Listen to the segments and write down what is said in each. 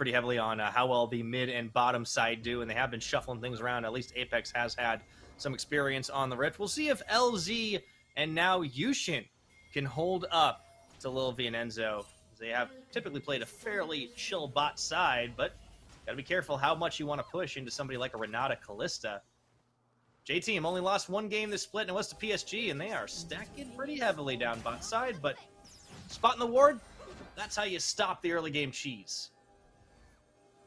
pretty heavily on how well the mid and bottom side do, and they have been shuffling things around. At least Apex has had some experience on the Rift. We'll see if LZ and now Yushin can hold up to Lil V and Enzo. They have typically played a fairly chill bot side, but gotta be careful how much you want to push into somebody like a Renata Callista. J-Team only lost one game this split, and it was to PSG, and they are stacking pretty heavily down bot side, but spot in the ward, that's how you stop the early game cheese.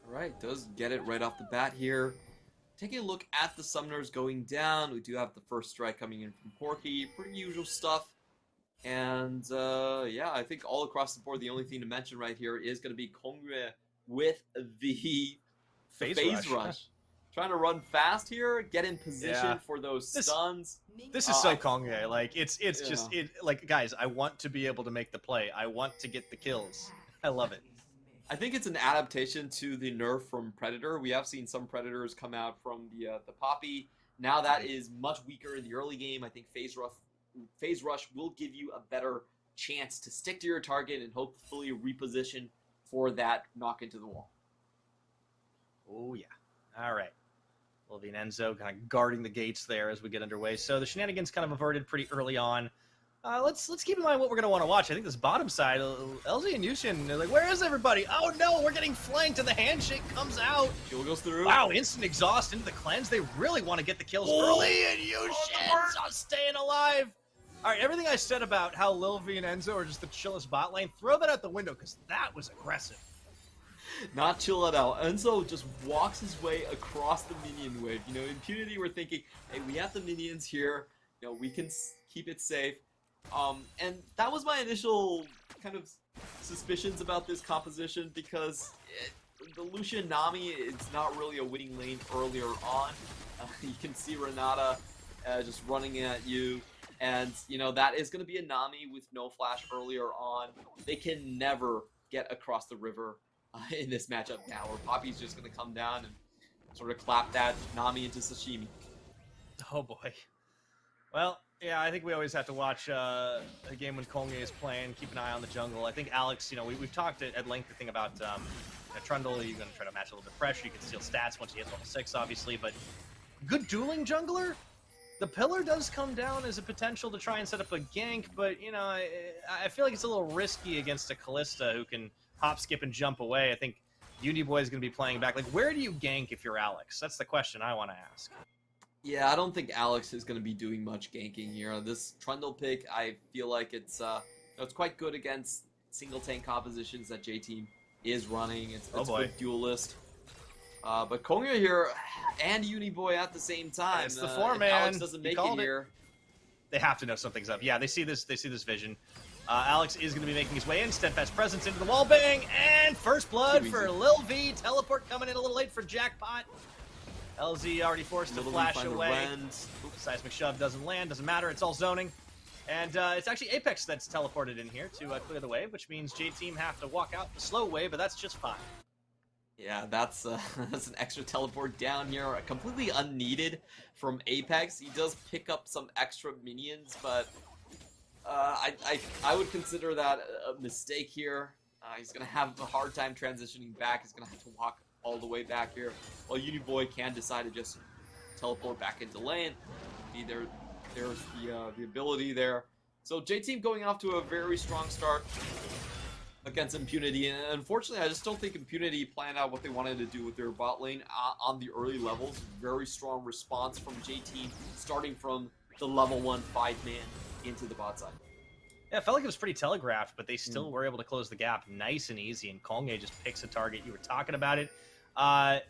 All right, does get it right off the bat here. Taking a look at the summoners going down, we do have the first strike coming in from Porky, pretty usual stuff. And yeah, I think all across the board, the only thing to mention right here is going to be Kongrye with the phase rush. Trying to run fast here, get in position for those stuns. This is so Kongrye. Like it's just like, guys, I want to be able to make the play. I want to get the kills. I love it. I think it's an adaptation to the nerf from Predator. We have seen some Predators come out from the Poppy. Now that is much weaker in the early game. I think phase rush will give you a better chance to stick to your target and hopefully reposition for that knock into the wall. Oh yeah. All right. Lil V and Enzo kind of guarding the gates there as we get underway. So the shenanigans kind of averted pretty early on. Let's keep in mind what we're going to want to watch. I think this bottom side, LZ and Yushin, they're like, where is everybody? Oh no, we're getting flanked and the handshake comes out. Fuel goes through. Wow, instant exhaust into the cleanse. They really want to get the kills early, and Yushin's staying alive. All right, everything I said about how Lil V and Enzo are just the chillest bot lane, throw that out the window because that was aggressive. Not chill it out. Enzo just walks his way across the minion wave. You know, Impunity, we're thinking, hey, we have the minions here. You know, we can keep it safe. And that was my initial kind of suspicions about this composition because the Lucian Nami is not really a winning lane earlier on. You can see Renata just running at you. And, you know, that is going to be a Nami with no flash earlier on. They can never get across the river in this matchup now, where Poppy's just going to come down and sort of clap that Nami into sashimi. Oh boy. Well, yeah, I think we always have to watch a game when Kongrye is playing, keep an eye on the jungle. I think Alex, you know, we've talked at length, I think, about Trundle. You're going to try to match a little bit of pressure. You can steal stats once he hits level 6, obviously, but good dueling jungler? The pillar does come down as a potential to try and set up a gank, but, you know, I feel like it's a little risky against a Callista who can hop, skip, and jump away. I think Uniboy is going to be playing back. Like, where do you gank if you're Alex? That's the question I want to ask. Yeah, I don't think Alex is going to be doing much ganking here. This Trundle pick, I feel like it's quite good against single tank compositions that J-Team is running. It's a good duelist. But Kongrye here and Uniboy at the same time. It's the four man. Alex doesn't make it here. They have to know something's up. Yeah, they see this vision. Alex is going to be making his way in. Steadfast presence into the wall bang, and first blood for Lil V. Teleport coming in a little late for Jackpot. LZ already forced to flash away. Seismic shove doesn't land, doesn't matter, it's all zoning. And it's actually Apex that's teleported in here to clear the wave, which means J-Team have to walk out the slow way, but that's just fine. Yeah, that's that's an extra teleport down here, completely unneeded from Apex. He does pick up some extra minions, but I would consider that a mistake here. He's going to have a hard time transitioning back. He's going to have to walk all the way back here, while Uniboy can decide to just teleport back into lane. There's the ability there. So J-Team going off to a very strong start against Impunity, and unfortunately I just don't think Impunity planned out what they wanted to do with their bot lane on the early levels. Very strong response from J-Team, starting from the level 1 5-man into the bot side. Yeah, it felt like it was pretty telegraphed, but they still were able to close the gap nice and easy, and Kongrye just picks a target. You were talking about it. I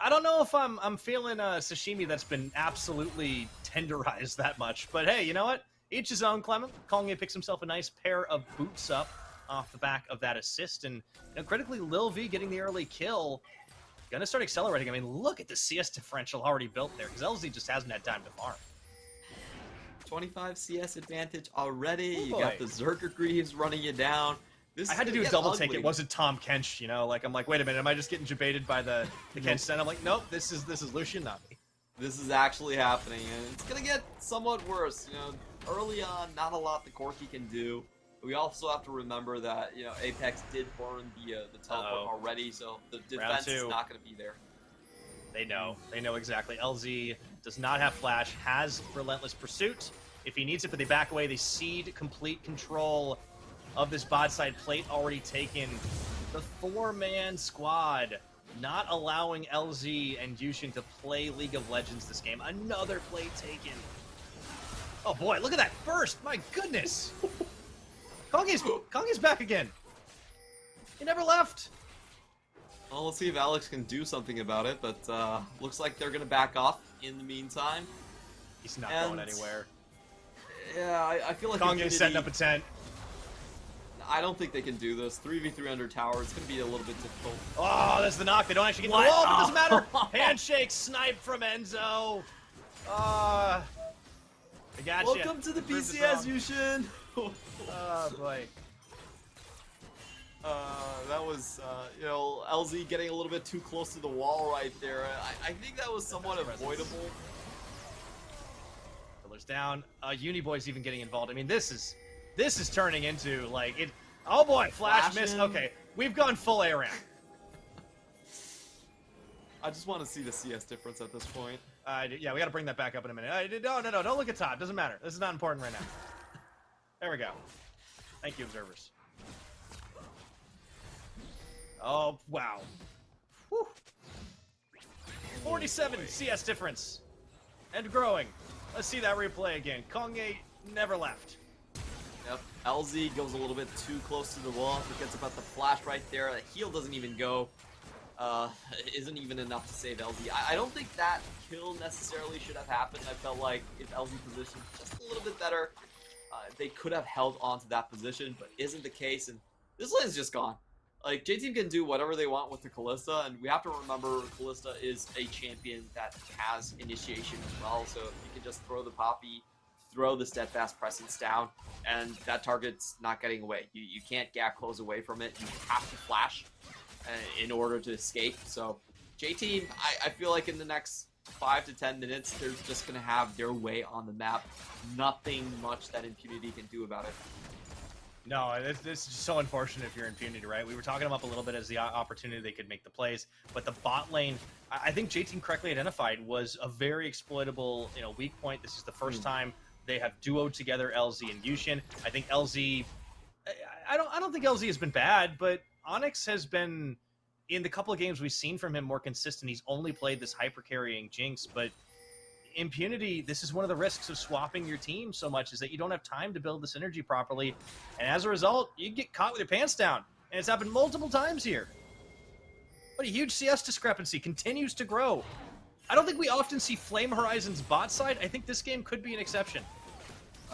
don't know if I'm feeling a sashimi that's been absolutely tenderized that much, but hey, you know what? Each his own, Clement. Kongrye picks himself a nice pair of boots up off the back of that assist, and you know, critically, Lil V getting the early kill. Gonna start accelerating. I mean, look at the CS differential already built there, because LZ just hasn't had time to farm. 25 CS advantage already. You got the Zerker Greaves running you down. I had to do a double take. It wasn't Tom Kench, you know. Like, I'm like, wait a minute, am I just getting debated by the Kench set? I'm like, nope, this is Lucian, not me. This is actually happening, and it's gonna get somewhat worse. You know, early on, not a lot the Corki can do, we also have to remember that, you know, Apex did burn the teleport already, so the defense is not going to be there. They know. They know exactly. LZ does not have flash, has relentless pursuit if he needs it, but they back away. They cede complete control of this bot side. Plate already taken. The 4-man squad not allowing LZ and Yushin to play League of Legends this game. Another plate taken. Oh boy, look at that burst! My goodness! Konge's back again. He never left. Well, let's see if Alex can do something about it, but looks like they're going to back off in the meantime. He's not going anywhere. Yeah, I feel like Konge's setting up a tent. I don't think they can do this. 3v3 under tower, it's going to be a little bit difficult. Oh, there's the knock. They don't actually get the wall, but it doesn't matter. Handshake snipe from Enzo. I got you. Welcome to the PCS, Yushin. Oh, boy. That was, you know, LZ getting a little bit too close to the wall right there. I think that was somewhat avoidable. Pillar's down. Uniboy's even getting involved. I mean, this is turning into, like, it. Oh, boy. Flash miss. Okay. We've gone full ARAM. I just want to see the CS difference at this point. Yeah, we got to bring that back up in a minute. No. Don't look at top. Doesn't matter. This is not important right now. There we go. Thank you, observers. Oh, wow. Whew. 47 CS difference. And growing. Let's see that replay again. Konge never left. Yep, LZ goes a little bit too close to the wall. Forgets about the flash right there. The heal doesn't even go. Isn't even enough to save LZ. I don't think that kill necessarily should have happened. I felt like if LZ positioned just a little bit better, they could have held on to that position, but isn't the case. And this lane's just gone. Like, J-Team can do whatever they want with the Kalista, and we have to remember Kalista is a champion that has initiation as well, so you can just throw the Poppy, throw the Steadfast Presence down, and that target's not getting away. You can't gap close away from it. You have to flash in order to escape. So J-Team, I feel like in the next 5 to 10 minutes, they're just going to have their way on the map. Nothing much that Impunity can do about it. No, this is just so unfortunate if you're Impunity, right? We were talking them up a little bit as the opportunity they could make the plays, but the bot lane, I think J-Team correctly identified, was a very exploitable, you know, weak point. This is the first time they have duoed together LZ and Yushin. I think LZ, I don't think LZ has been bad, but Onyx has been, in the couple of games we've seen from him, more consistent. He's only played this hyper carrying Jinx, but Impunity, this is one of the risks of swapping your team so much, is that you don't have time to build the synergy properly, and as a result, you get caught with your pants down, and it's happened multiple times here. What a huge CS discrepancy, continues to grow. I don't think we often see Flame Horizon's bot side. I think this game could be an exception.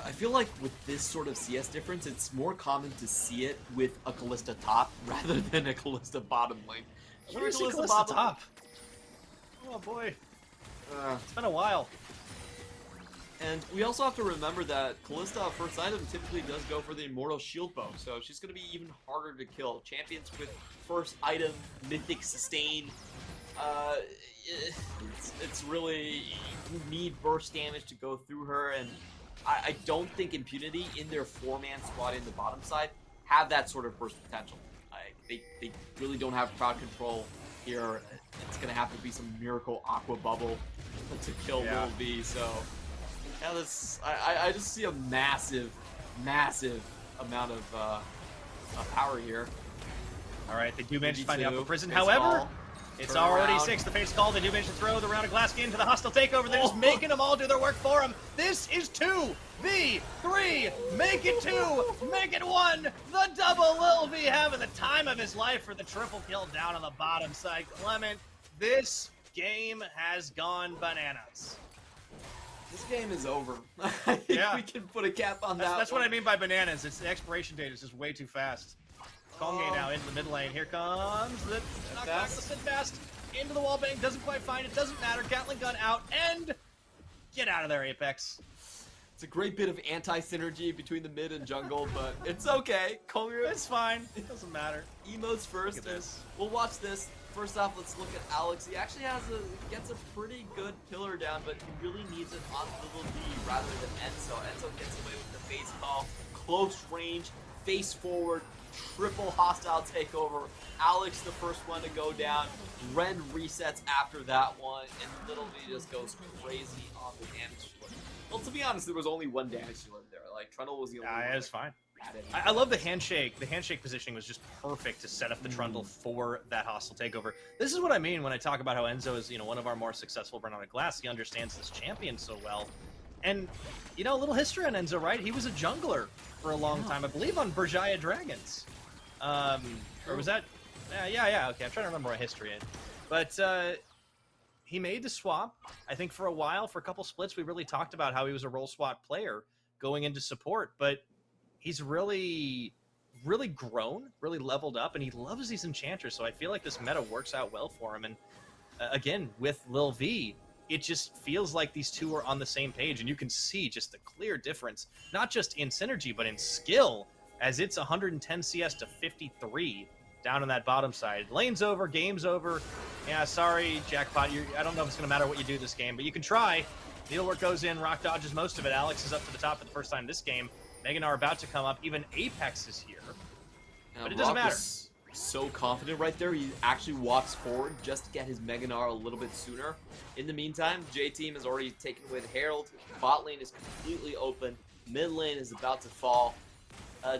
I feel like with this sort of CS difference, it's more common to see it with a Kalista top rather than a Kalista bottom lane. What do you see Kalista top? Oh boy. It's been a while. And we also have to remember that Kalista, first item, typically does go for the Immortal Shield Bow, so she's going to be even harder to kill. Champions with first item, Mythic Sustain, it's really, you need burst damage to go through her, and I don't think Impunity, in their 4-man squad in the bottom side, have that sort of burst potential. They really don't have crowd control here. It's going to have to be some miracle Aqua Bubble to kill Lil V, so yeah, I just see a massive amount of power here. All right, they do manage to find the Alpha Prison. However, it's already 6. The face call. They do manage to throw the round of glass into the hostile takeover. They're just making them all do their work for them. This is 2v3. Make it 2. Make it 1. The double. Lil V having the time of his life for the triple kill down on the bottom side. Clement, this game has gone bananas. This game is over. I think we can put a cap on that. That's what I mean by bananas. It's the expiration date is just way too fast. Konge now into the mid lane. Here comes the knockback, the Steadfast into the wall bang. Doesn't quite find it. Doesn't matter. Gatling gun out and get out of there, Apex. It's a great bit of anti-synergy between the mid and jungle, but it's okay. Konge, it's fine. It doesn't matter. Emotes first. Look at this. We'll watch this. First off, let's look at Alex. He actually gets a pretty good pillar down, but he really needs it on Little D rather than Enzo. Enzo gets away with the face call. Close range face forward, triple hostile takeover. Alex the first one to go down. Ren resets after that one, and Little V just goes crazy on the damage split. Well, to be honest, there was only one damage dealer there. Like, Trundle was the only one. Yeah, it's fine. I love the handshake. The handshake positioning was just perfect to set up the Trundle for that hostile takeover. This is what I mean when I talk about how Enzo is, one of our more successful Burn Out of Glass. He understands this champion so well. And, a little history on Enzo, right? He was a jungler for a long time, I believe, on Berjaya Dragons. Or was that... Yeah, okay, I'm trying to remember my history. But he made the swap. I think for a while, for a couple splits, we really talked about how he was a role swap player going into support, but he's really grown, really leveled up, and he loves these enchanters, so I feel like this meta works out well for him. And again, with Lil V, it just feels like these two are on the same page, and you can see just the clear difference, not just in synergy, but in skill, as it's 110 CS to 53 down on that bottom side. Lane's over, game's over. Yeah, sorry, Jackpot. I don't know if it's going to matter what you do this game, but you can try. Needlework goes in, Rock dodges most of it. Alex is up to the top for the first time this game. Meganar about to come up. Even Apex is here. But it doesn't matter. So confident right there. He actually walks forward just to get his Meganar a little bit sooner. In the meantime, J-Team has already taken away the Herald. Bot lane is completely open. Mid lane is about to fall.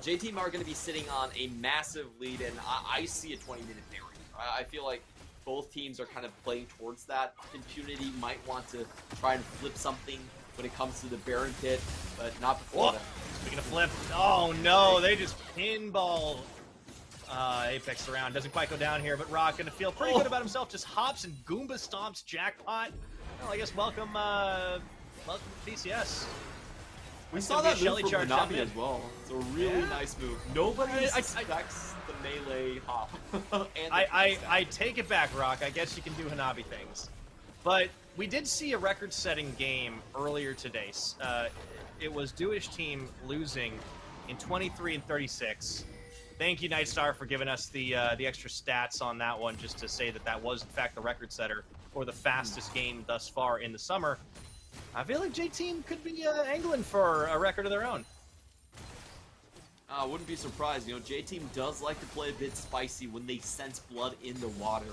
J-Team are going to be sitting on a massive lead, and I see a 20-minute narrative. I feel like both teams are kind of playing towards that. Impunity might want to try and flip something when it comes to the Baron pit, but not before that. Speaking of flip, oh no, they just pinball Apex around. Doesn't quite go down here, but Rock gonna feel pretty good about himself. Just hops and Goomba stomps Jackpot. Well, I guess welcome to PCS. We saw that move from Hanabi as well. It's a really nice move. Nobody expects the melee hop. I take it back, Rock. I guess you can do Hanabi things. But we did see a record-setting game earlier today. It was Duish team losing in 23 and 36. Thank you, Nightstar, for giving us the extra stats on that one, just to say that was, in fact, the record setter for the fastest game thus far in the summer. I feel like J-Team could be angling for a record of their own. I wouldn't be surprised. J-Team does like to play a bit spicy when they sense blood in the water.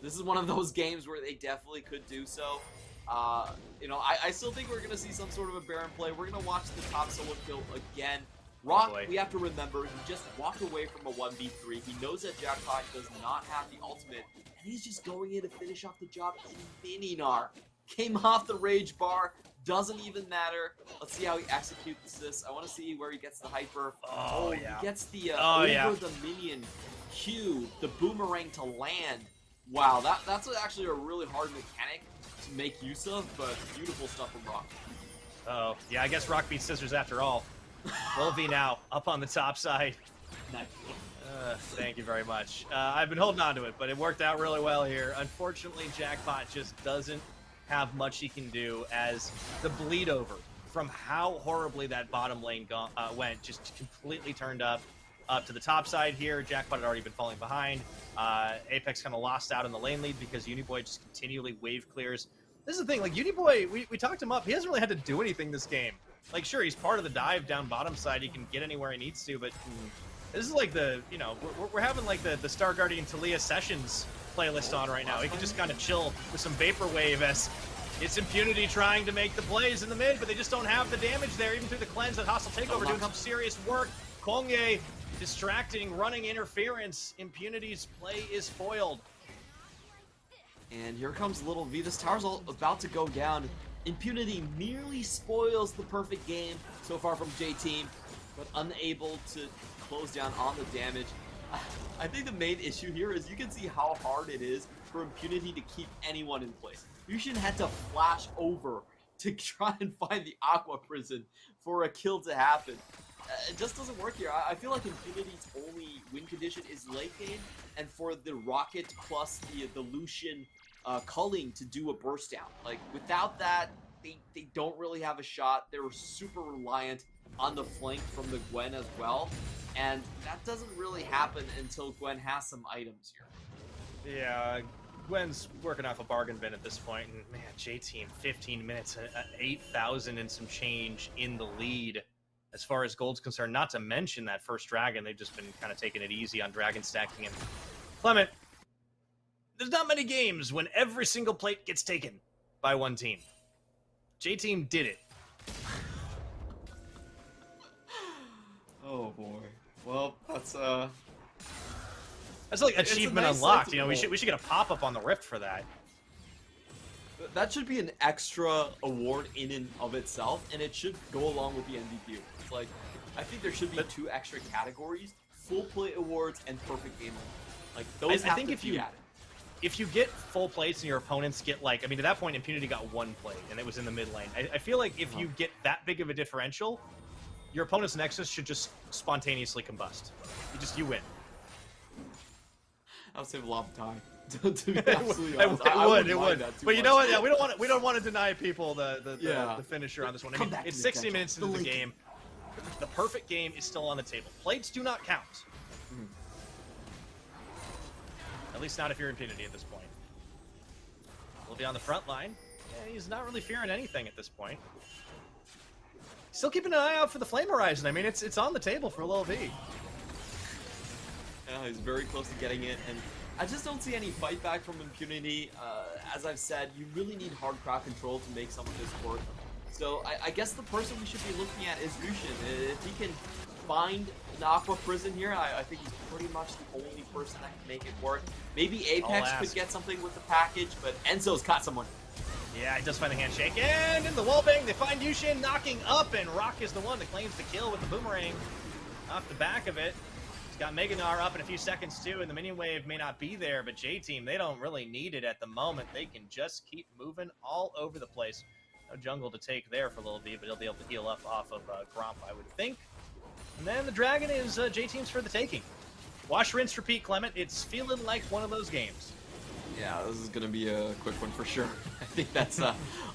This is one of those games where they definitely could do so. I still think we're going to see some sort of a Baron play. We're going to watch the top solo kill again. Rock, we have to remember, he just walked away from a 1v3. He knows that Jackpot does not have the ultimate, and he's just going in to finish off the job in Mininar. Came off the rage bar, doesn't even matter. Let's see how he executes this. I want to see where he gets the hyper. Oh, yeah. He gets the over the minion Q, the boomerang to land. Wow, that's actually a really hard mechanic to make use of, but beautiful stuff from Rock. Oh, yeah, I guess Rock beats Scissors after all. Lil V now, up on the top side. Nice. Thank you very much. I've been holding on to it, but it worked out really well here. Unfortunately, Jackpot just doesn't have much he can do, as the bleed over from how horribly that bottom lane went just completely turned up to the top side here. Jackpot had already been falling behind. Apex kind of lost out in the lane lead because Uniboy just continually wave clears. This is the thing, like Uniboy, we talked him up. He hasn't really had to do anything this game. Like, sure, he's part of the dive down bottom side. He can get anywhere he needs to, but this is like the, we're having like the Star Guardian Talia Sessions playlist on right now. He can just kind of chill with some Vaporwave as it's Impunity trying to make the plays in the mid, but they just don't have the damage there, even through the cleanse. That hostile takeover doing some serious work. Kongye distracting, running interference. Impunity's play is foiled. And here comes Little V. This tower's about to go down. Impunity nearly spoils the perfect game so far from J-Team, but unable to close down on the damage. I think the main issue here is you can see how hard it is for Impunity to keep anyone in place. You shouldn't have to flash over to try and find the Aqua Prison for a kill to happen. It just doesn't work here. I feel like Impunity's only win condition is late game, and for the Rocket plus the Lucian culling to do a burst down. Like, without that, they don't really have a shot. They're super reliant on the flank from the Gwen as well, and that doesn't really happen until Gwen has some items here. Yeah, Gwen's working off a bargain bin at this point, and man, J-Team, 15 minutes, 8,000 and some change in the lead. as far as gold's concerned. Not to mention that first dragon, they've just been kind of taking it easy on dragon stacking. And Clement, there's not many games when every single plate gets taken by one team. J-Team did it. Oh boy. Well, that's like achievement nice unlocked. You know, we sentiment. should get a pop-up on the Rift for that. That should be an extra award in and of itself, and it should go along with the MVP. It's like, I think there should be 2 extra categories: full plate awards and perfect game award. Like those I think have to be added. If you get full plates and your opponents get like, I mean, at that point, Impunity got 1 plate, and it was in the mid lane. I feel like if you get that big of a differential, your opponent's Nexus should just spontaneously combust. You win. That would save a lot of time. To be absolutely honest, It would. But you know what? Yeah, we don't want to deny people the finisher on this one. I mean, it's 60 minutes into the game. The perfect game is still on the table. Plates do not count. At least not if you're Impunity at this point. He'll be on the front line. Yeah, he's not really fearing anything at this point. Still keeping an eye out for the Flame Horizon. I mean, it's on the table for Lil V. Yeah, he's very close to getting it, and I just don't see any fight back from Impunity. As I've said, you really need hard crowd control to make some of this work. So I guess the person we should be looking at is Yushin. If he can find an Aqua Prison here, I think he's pretty much the only person that can make it work. Maybe Apex could get something with the package, but Enzo's caught someone. Yeah, he does find the handshake, and in the wallbang, they find Yushin knocking up, and Rock is the one that claims the kill with the boomerang off the back of it. He's got Meganar up in a few seconds, too, and the minion wave may not be there, but J-Team, they don't really need it at the moment. They can just keep moving all over the place. No jungle to take there for Lil V, but he'll be able to heal up off of Gromp, I would think. And then the dragon is J-Team's for the taking. Wash, rinse, repeat, Clement. It's feeling like one of those games. Yeah, this is going to be a quick one for sure. I think that's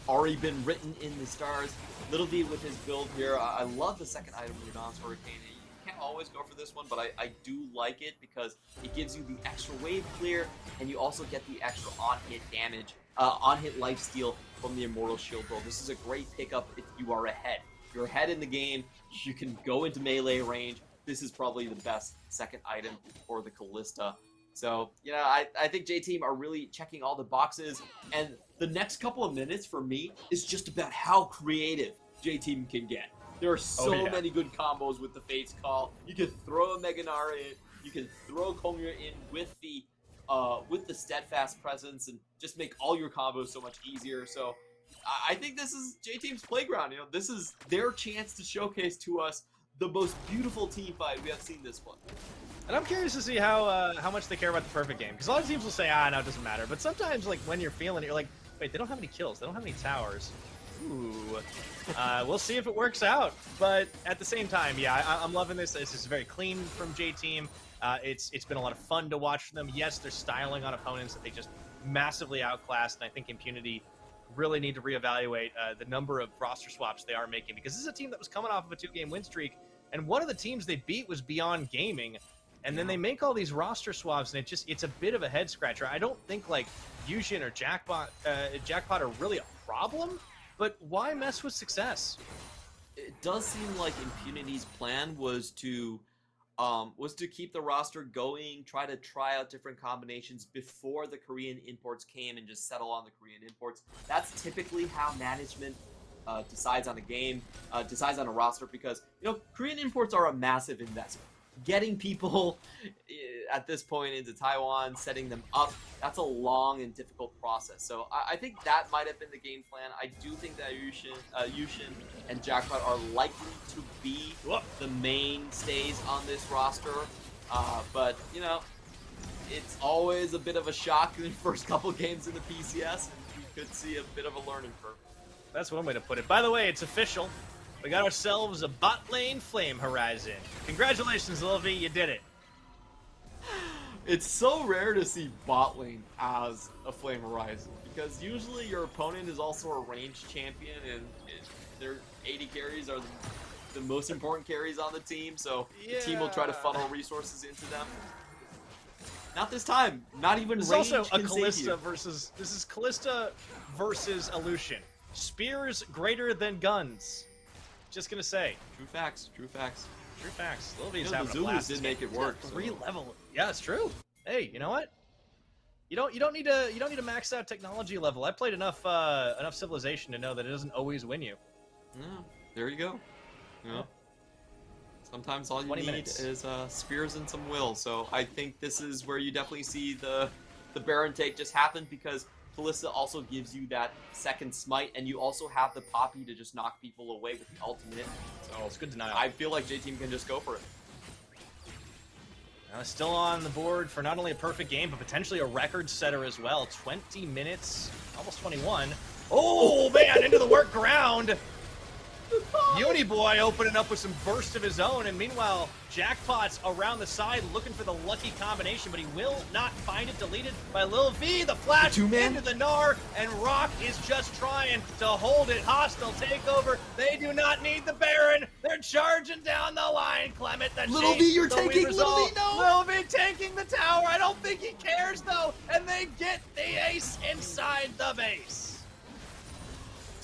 already been written in the stars. Little V with his build here. I love the second item, Redon's Hurricane. You can't always go for this one, but I do like it because it gives you the extra wave clear, and you also get the extra on-hit damage, on-hit lifesteal from the Immortal Shield build. This is a great pickup if you are ahead. If you're ahead in the game, you can go into melee range. This is probably the best second item for the Callista. So, you know, I think J-Team are really checking all the boxes, and the next couple of minutes for me is just about how creative J-Team can get. There are so many good combos with the Fate's Call. You can throw a Meganar in, you can throw Kongya in with the Steadfast Presence, and just make all your combos so much easier. So, I think this is J-Team's playground. You know, this is their chance to showcase to us the most beautiful team fight we have seen this one. And I'm curious to see how much they care about the perfect game. Because a lot of teams will say, no, it doesn't matter. But sometimes, like, when you're feeling it, you're like, wait, they don't have any kills. They don't have any towers. Ooh. We'll see if it works out. But at the same time, yeah, I'm loving this. This is very clean from J-Team. It's been a lot of fun to watch them. Yes, they're styling on opponents that they just massively outclassed. And I think Impunity really need to reevaluate the number of roster swaps they are making. Because this is a team that was coming off of a 2-game win streak. And one of the teams they beat was Beyond Gaming. And then they make all these roster swaps, and it's a bit of a head scratcher. I don't think like Yushin or Jackpot are really a problem, but why mess with success? It does seem like Impunity's plan was to keep the roster going, try out different combinations before the Korean imports came, and just settle on the Korean imports. That's typically how management decides on a game, decides on a roster, because you know Korean imports are a massive investment. Getting people at this point into Taiwan, setting them up, that's a long and difficult process. So I think that might have been the game plan. I do think that Yushin and Jackpot are likely to be the mainstays on this roster. But, you know, it's always a bit of a shock in the first couple games in the PCS, and you could see a bit of a learning curve. That's one way to put it. By the way, it's official. We got ourselves a bot lane Flame Horizon. Congratulations, Lil V, you did it. It's so rare to see bot lane as a Flame Horizon, because usually your opponent is also a ranged champion, and their 80 carries are the most important carries on the team, so the team will try to funnel resources into them. Not this time. Not even range. It's also a Callista versus... This is Callista versus Illusion. Spears greater than guns. Just gonna say. True facts. True facts. True facts. Lil V's You know, having the a Zulus blast. did make it work. Three So. level. Yeah, it's true. Hey, you know what? You don't need to max out technology level. I played enough Civilization to know that it doesn't always win you. Yeah, there you go. You know, sometimes all you need is spears and some will. So I think this is where you definitely see the Baron take just happen, because Kalista also gives you that second smite, and you also have the Poppy to just knock people away with the ultimate. So it's good to know. I feel like J-Team can just go for it. Still on the board for not only a perfect game, but potentially a record setter as well. 20 minutes, almost 21. Oh, man, into the work ground. Uni Boy opening up with some burst of his own, and meanwhile, Jackpot's around the side looking for the lucky combination, but he will not find it. Deleted by Lil V. The flash into the Gnar, and Rock is just trying to hold it. Hostile takeover. They do not need the Baron. They're charging down the line. Clement, the Little V, you're taking Little V, no! Lil V taking the tower. I don't think he cares, though, and they get the ace inside the base.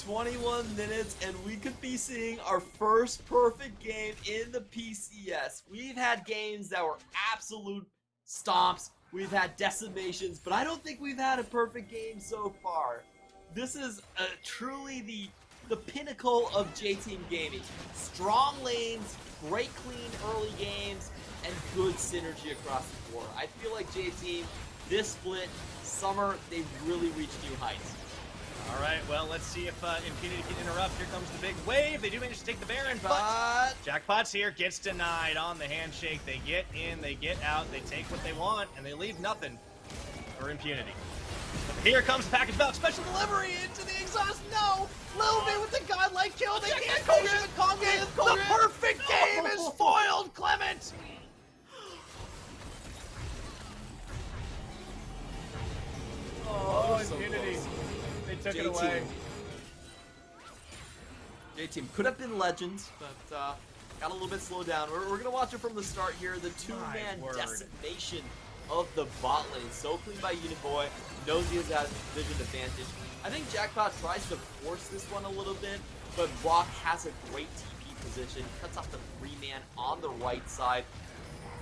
21 minutes, and we could be seeing our first perfect game in the PCS. We've had games that were absolute stomps. We've had decimations, but I don't think we've had a perfect game so far. This is truly the pinnacle of J-Team gaming. Strong lanes, great clean early games, and good synergy across the board. I feel like J-Team, this split, summer, they've really reached new heights. All right, well, let's see if Impunity can interrupt. Here comes the big wave. They do manage to take the Baron, but Jackpot's here, gets denied on the handshake. They get in, they get out, they take what they want, and they leave nothing for Impunity. But here comes package bout special delivery into the exhaust. No! Lil V with the godlike kill. They can't go to the Kong game. The perfect game is foiled, Clement! Oh, Impunity. They took it away. J-Team could have been Legends, but got a little bit slowed down. We're going to watch it from the start here. The two-man decimation of the bot lane. So clean by Uniboy. Knows he has that vision advantage. I think Jackpot tries to force this one a little bit, but Walk has a great TP position. Cuts off the 3-man on the right side.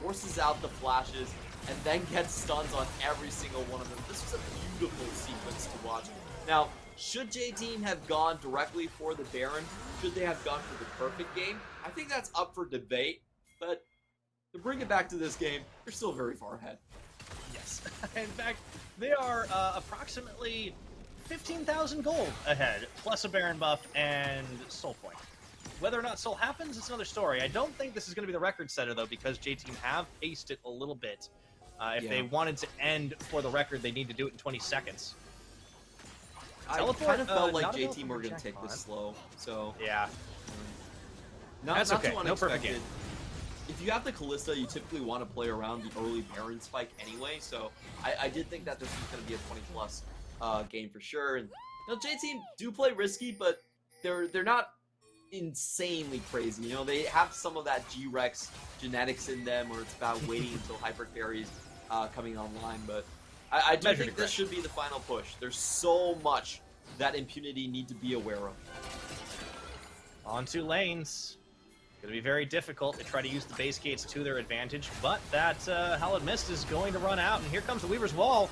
Forces out the flashes, and then gets stuns on every single one of them. This was a beautiful sequence to watch. Now, should J-Team have gone directly for the Baron? Should they have gone for the perfect game? I think that's up for debate, but to bring it back to this game, they're still very far ahead. Yes. In fact, they are approximately 15,000 gold ahead, plus a Baron buff and Soul Point. Whether or not Soul happens, it's another story. I don't think this is going to be the record setter, though, because J-Team have paced it a little bit. If they wanted to end for the record, they need to do it in 20 seconds. I kind of felt like J-Team were going to take this slow, so... Yeah. That's okay. No perfect game. If you have the Kalista, you typically want to play around the early Baron spike anyway, so I did think that this was going to be a 20-plus game for sure. And J-Team do play risky, but they're not insanely crazy. You know, they have some of that G-Rex genetics in them, where it's about waiting until hyper carries coming online, but I do think this should be the final push. There's so much that Impunity need to be aware of. On two lanes. Going to be very difficult to try to use the base gates to their advantage, but that Hallowed Mist is going to run out, and here comes the Weaver's Wall.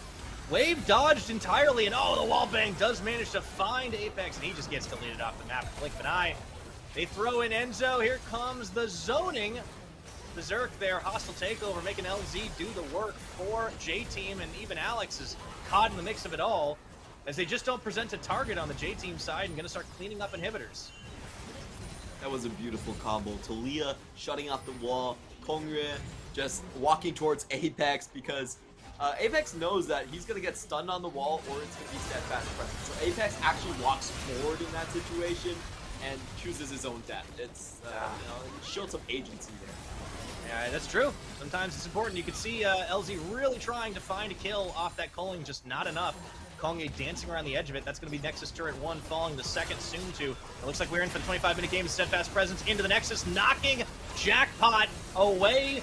Wave dodged entirely, and the wall bang does manage to find Apex, and he just gets deleted off the map. Blink of an eye. They throw in Enzo. Here comes the zoning. Berserk there, hostile takeover, making LZ do the work for J-Team, and even Alex is caught in the mix of it all, as they just don't present a target on the J-Team side and going to start cleaning up inhibitors. That was a beautiful combo. Talia shutting out the wall, Kongrye just walking towards Apex, because Apex knows that he's going to get stunned on the wall or it's going to be steadfast presence. So Apex actually walks forward in that situation and chooses his own death. It's, it showed some agency there. Yeah, that's true. Sometimes it's important. You can see LZ really trying to find a kill off that culling, just not enough. Kongrye dancing around the edge of it. That's going to be Nexus Turret 1 falling the second soon to. It looks like we're in for the 25-minute game. Steadfast Presence into the Nexus, knocking Jackpot away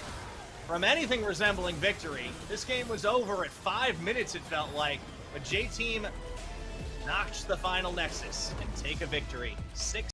from anything resembling victory. This game was over at 5 minutes, it felt like. But J-Team notched the final Nexus and take a victory. 6